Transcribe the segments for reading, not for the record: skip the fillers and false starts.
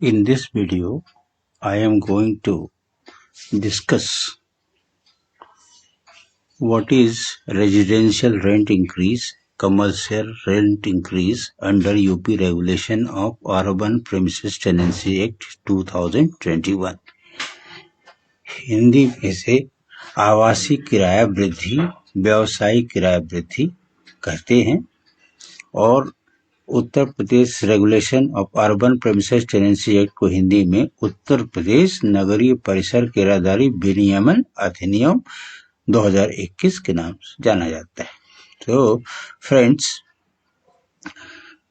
In this video, I am going to discuss what is residential rent increase, commercial rent increase under UP regulation of Urban Premises Tenancy Act 2021। Hindi में से आवासीय किराया वृद्धि, व्यावसायिक किराया वृद्धि कहते हैं और Uttar Pradesh regulation of urban premises tenancy act को हिंदी में उत्तर प्रदेश नगरीय परिसर किराएदारी विनियमन अधिनियम 2021 के नाम से जाना जाता है। तो friends,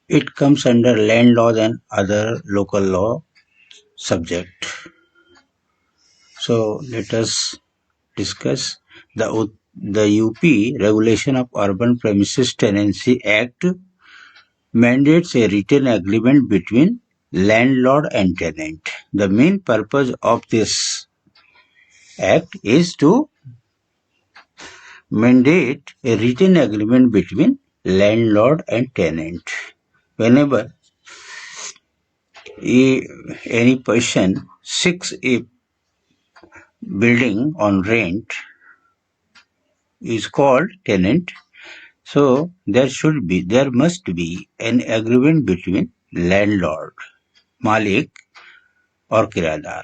it comes under land laws and other local law subject. So let us discuss the UP regulation of Urban Premises Tenancy Act mandates a written agreement between landlord and tenant. The main purpose of this act is to mandate a written agreement between landlord and tenant. Whenever any person seeks a building on rent is called tenant. So there must be an agreement between landlord, Malik or किराएदार.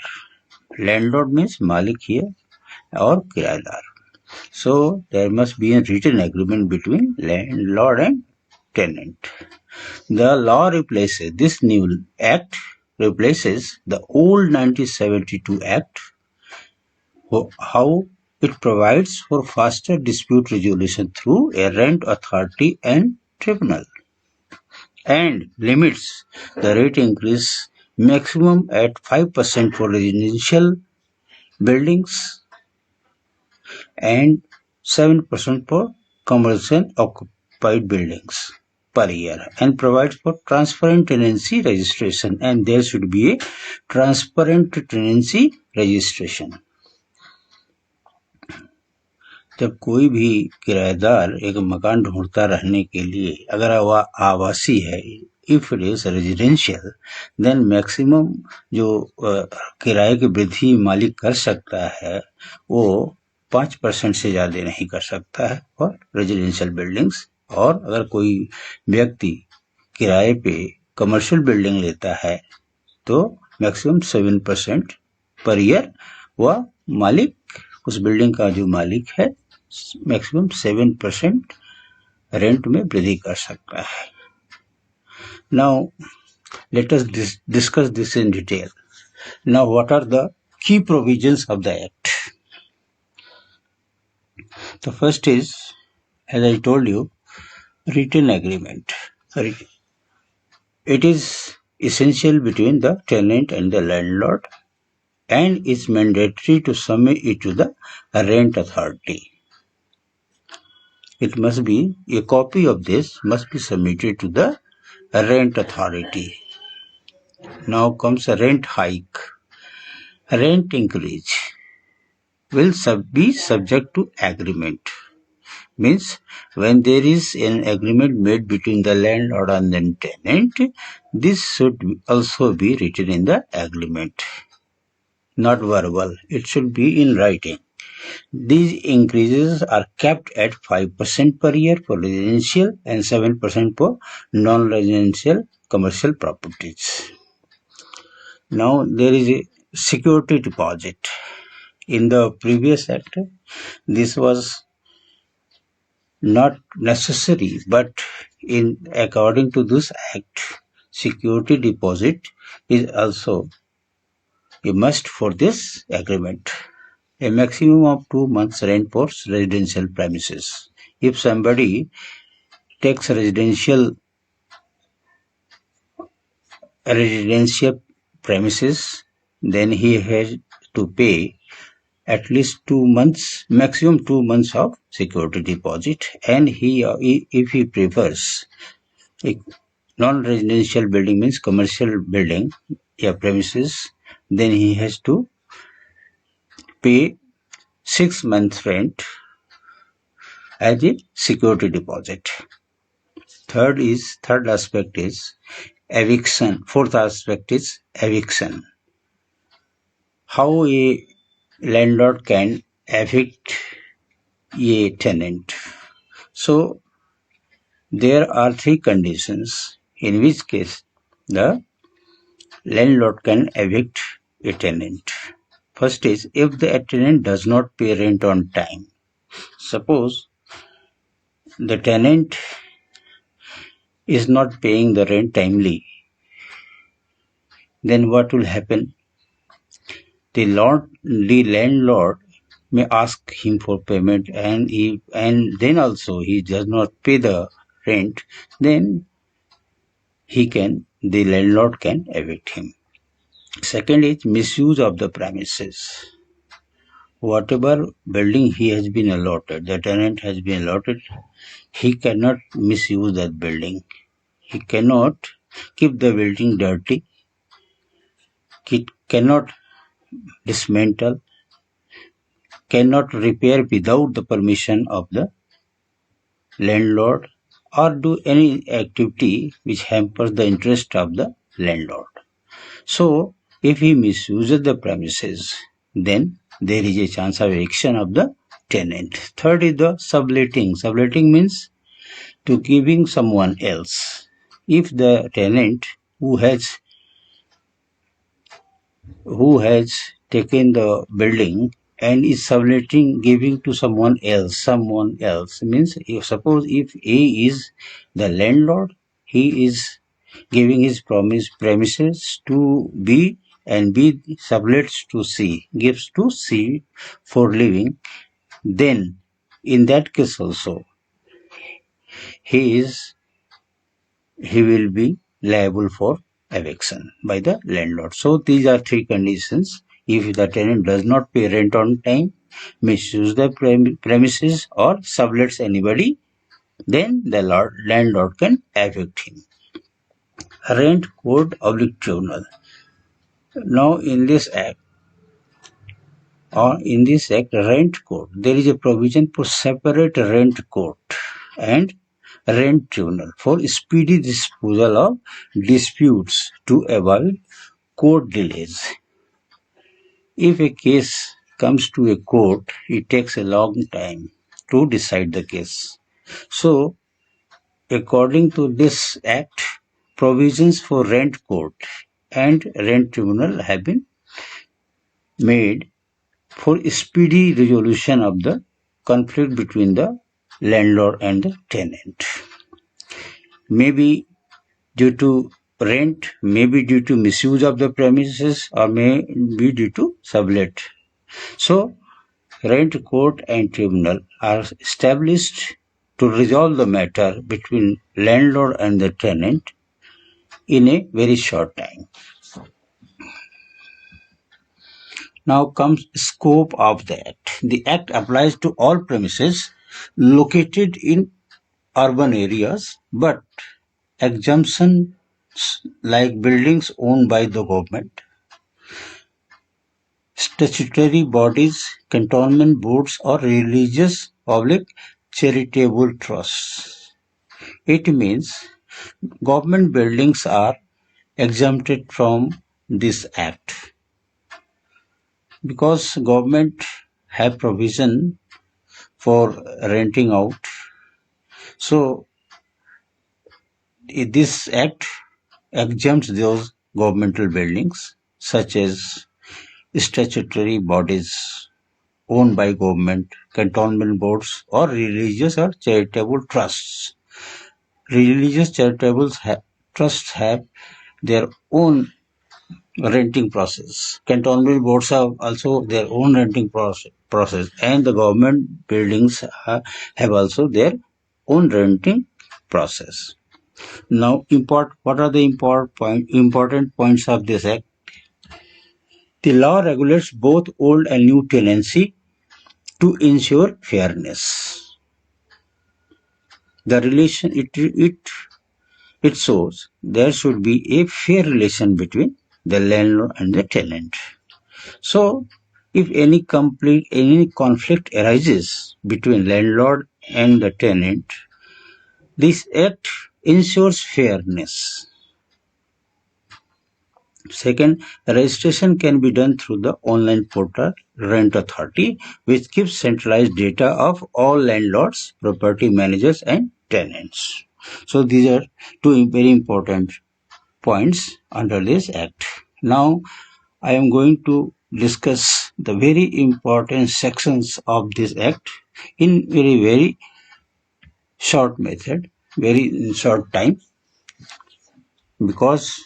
Landlord means Malik here or किराएदार. So there must be a written agreement between landlord and tenant. The law replaces this new act replaces the old 1972 act. How it provides for faster dispute resolution through a rent authority and tribunal, and limits the rate increase maximum at 5% for residential buildings and 7% for commercial occupied buildings per year, and provides for transparent tenancy registration, and there should be a transparent tenancy registration. जब कोई भी किराएदार एक मकान ढूंढता रहने के लिए, अगर वह आवासी है, if it is residential, then maximum जो किराए की वृद्धि मालिक कर सकता है वो 5% से ज्यादा नहीं कर सकता है फॉर रेजिडेंशियल बिल्डिंग्स। और अगर कोई व्यक्ति किराए पे कमर्शियल बिल्डिंग लेता है तो मैक्सिमम 7% पर ईयर वह मालिक, उस बिल्डिंग का जो मालिक है, मैक्सिमम 7% रेंट में वृद्धि कर सकता है। Now let us discuss this in detail. Now what are the key provisions of the act? The first is, as I told you, written agreement. It is essential between the tenant and the landlord and is mandatory to submit it to the rent authority. It must be, a copy of this must be submitted to the rent authority. Now comes a rent hike. Rent increase will be subject to agreement. Means when there is an agreement made between the landlord and the tenant, this should also be written in the agreement, not verbal. It should be in writing. These increases are capped at 5% per year for residential and 7% for non-residential commercial properties. Now there is a security deposit. In the previous act, this was not necessary, but according to this act, security deposit is also a must for this agreement. A maximum of 2 months rent for residential premises. If somebody takes residential premises, then he has to pay at least 2 months, maximum 2 months of security deposit, and if he prefers a non-residential building, means commercial building, premises, then he has to pay 6 months rent as a security deposit. Third aspect is Eviction. Fourth aspect is eviction. How a landlord can evict a tenant. So there are three conditions in which case the landlord can evict a tenant. First is if the tenant does not pay rent on time. Suppose the tenant is not paying the rent timely, then what will happen? The landlord may ask him for payment, and then also he does not pay the rent, then the landlord can evict him. Second is misuse of the premises. Whatever building he has been allotted, the tenant has been allotted, he cannot misuse that building. He cannot keep the building dirty. He cannot dismantle, cannot repair without the permission of the landlord, or do any activity which hampers the interest of the landlord. So, if he misuses the premises, then there is a chance of eviction of the tenant. Third is the subletting. Subletting means to giving someone else. If the tenant who has taken the building and is subletting, giving to someone else means if A is the landlord, he is giving his premises to B, and B sublets to C, gives to C for living, then in that case also he will be liable for eviction by the landlord. So these are three conditions. If the tenant does not pay rent on time, misuse the premises, or sublets anybody, then the landlord can evict him. Rent Code / Tribunal. Now in this act, rent code, there is a provision for separate rent court and rent tribunal for speedy disposal of disputes to avoid court delays. If a case comes to a court, it takes a long time to decide the case. So, according to this act, provisions for rent court and rent tribunal have been made for speedy resolution of the conflict between the landlord and the tenant. Maybe due to rent, maybe due to misuse of the premises, or may be due to sublet. So, rent court and tribunal are established to resolve the matter between landlord and the tenant in a very short time. Now comes scope of the act. The act applies to all premises located in urban areas, but exemptions like buildings owned by the government, statutory bodies, cantonment boards, or religious public charitable trusts. It means government buildings are exempted from this act because government have provision for renting out. So this act exempts those governmental buildings such as statutory bodies owned by government, cantonment boards, or religious or charitable trusts. Religious charitable trusts have their own renting process. Cantonment boards have also their own renting process, and the government buildings have also their own renting process. Now, what are the important points of this act? The law regulates both old and new tenancy to ensure fairness. The relation it shows there should be a fair relation between the landlord and the tenant. So, if any conflict arises between landlord and the tenant, this act ensures fairness. Second, registration can be done through the online portal Rent Authority, which keeps centralized data of all landlords, property managers, and tenants. So these are two very important points under this act. Now I am going to discuss the very important sections of this act in very short method, very short time, because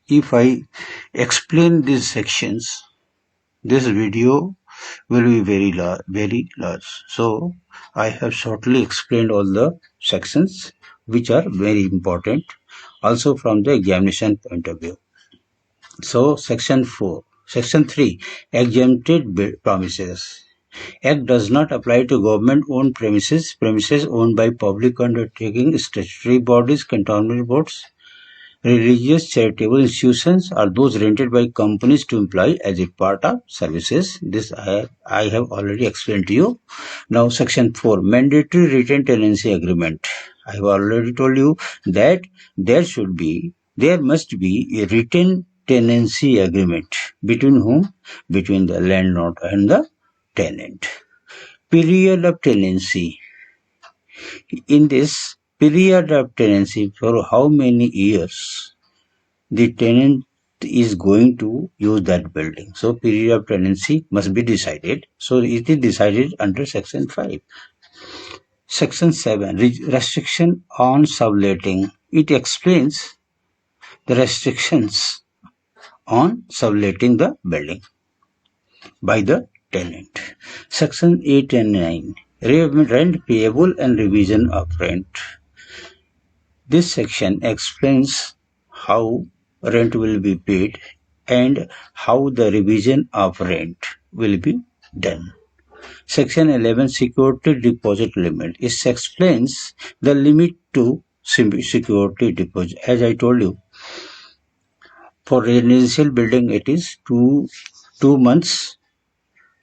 if I explain these sections, this video will be very large. So I have shortly explained all the sections which are very important also from the examination point of view. So section 4. Section 3. Exempted promises. Act does not apply to government-owned premises, premises owned by public undertaking, statutory bodies, cantonment boards, religious charitable institutions, or those rented by companies to employ as a part of services. This I have already explained to you. Now section 4, mandatory written tenancy agreement. I have already told you that there must be a written tenancy agreement. Between whom? Between the landlord and the tenant. Period of tenancy. In this period of tenancy, for how many years the tenant is going to use that building. So period of tenancy must be decided. So it is decided under section 5. Section 7, restriction on subletting. It explains the restrictions on subletting the building by the tenant. Section 8 and 9, rent payable and revision of rent. This section explains how rent will be paid and how the revision of rent will be done. Section 11, security deposit limit. It explains the limit to security deposit. As I told you, for residential building it is two months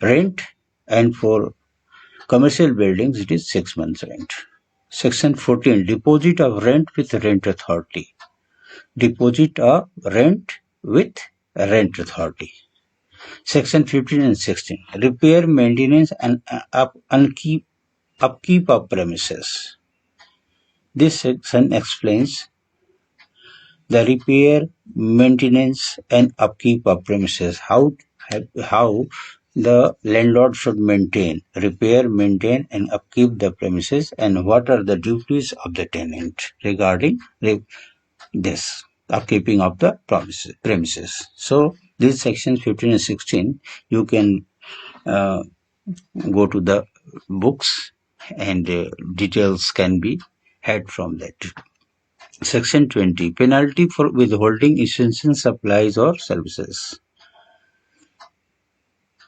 rent, and for commercial buildings it is 6 months rent. Section 14, deposit of rent with rent authority. Deposit of rent with rent authority. Section 15 and 16, repair, maintenance and upkeep of premises. This section explains the repair, maintenance and upkeep of premises, how the landlord should repair, maintain and upkeep the premises, and what are the duties of the tenant regarding this upkeeping of the premises. So these sections 15 and 16 you can go to the books and details can be had from that. Section 20, penalty for withholding essential supplies or services.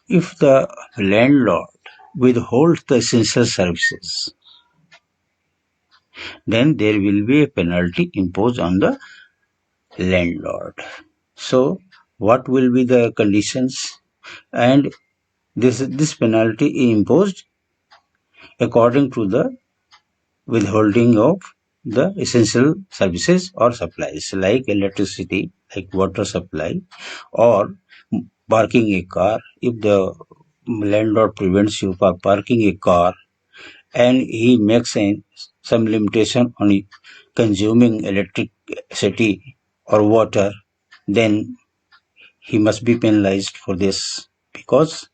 If the landlord withholds the essential services, then there will be a penalty imposed on the landlord. So what will be the conditions? And this penalty is imposed according to the withholding of the essential services or supplies like electricity, like water supply, or parking a car. If the landlord prevents you from parking a car and he makes some limitation on consuming electricity or water, then he must be penalized for this, because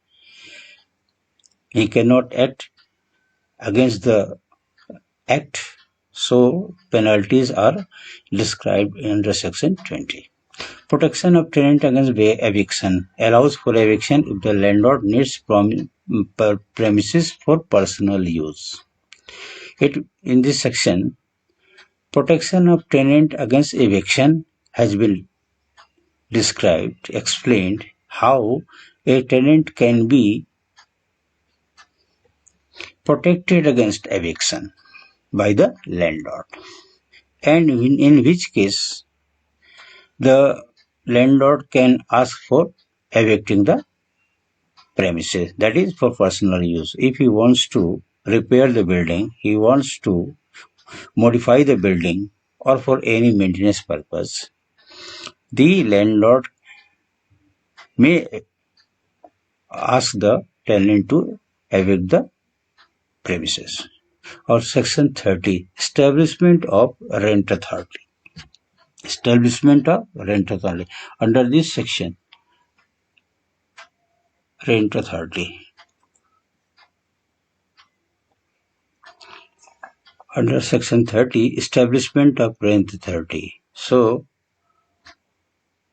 he cannot act against the act. So penalties are described under section 20. Protection of tenant against eviction allows for eviction if the landlord needs premises for personal use. In this section, protection of tenant against eviction has been described, explained how a tenant can be protected against eviction by the landlord, and in which case the landlord can ask for evicting the premises, that is for personal use. If he wants to repair the building, he wants to modify the building, or for any maintenance purpose, the landlord may ask the tenant to evict the premises. Or Section 30, Establishment of Rent Authority. Establishment of Rent Authority. Under this section, Rent Authority. Under Section 30, Establishment of Rent Authority. So,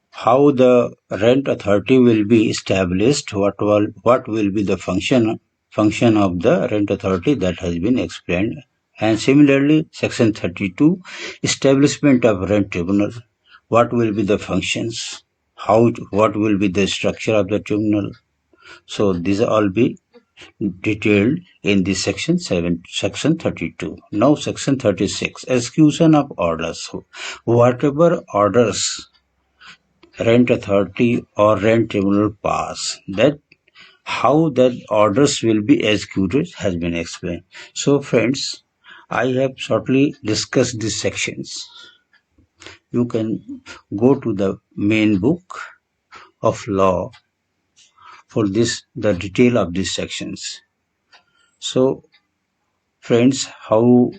how the rent authority will be established, what will be the function of the rent authority, that has been explained. And similarly, Section 32, Establishment of Rent Tribunal. What will be the functions? What will be the structure of the tribunal? So these all be detailed in this section 32. Now Section 36, Execution of Orders. Whatever orders rent authority or rent tribunal pass, that how that orders will be executed has been explained. So friends, I have shortly discussed these sections. You can go to the main book of law for this, the detail of these sections. So friends, how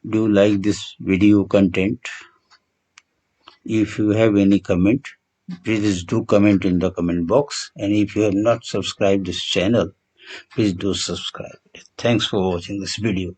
do you like this video content? If you have any comment, please do comment in the comment box, and if you have not subscribed this channel, please do subscribe. Thanks for watching this video.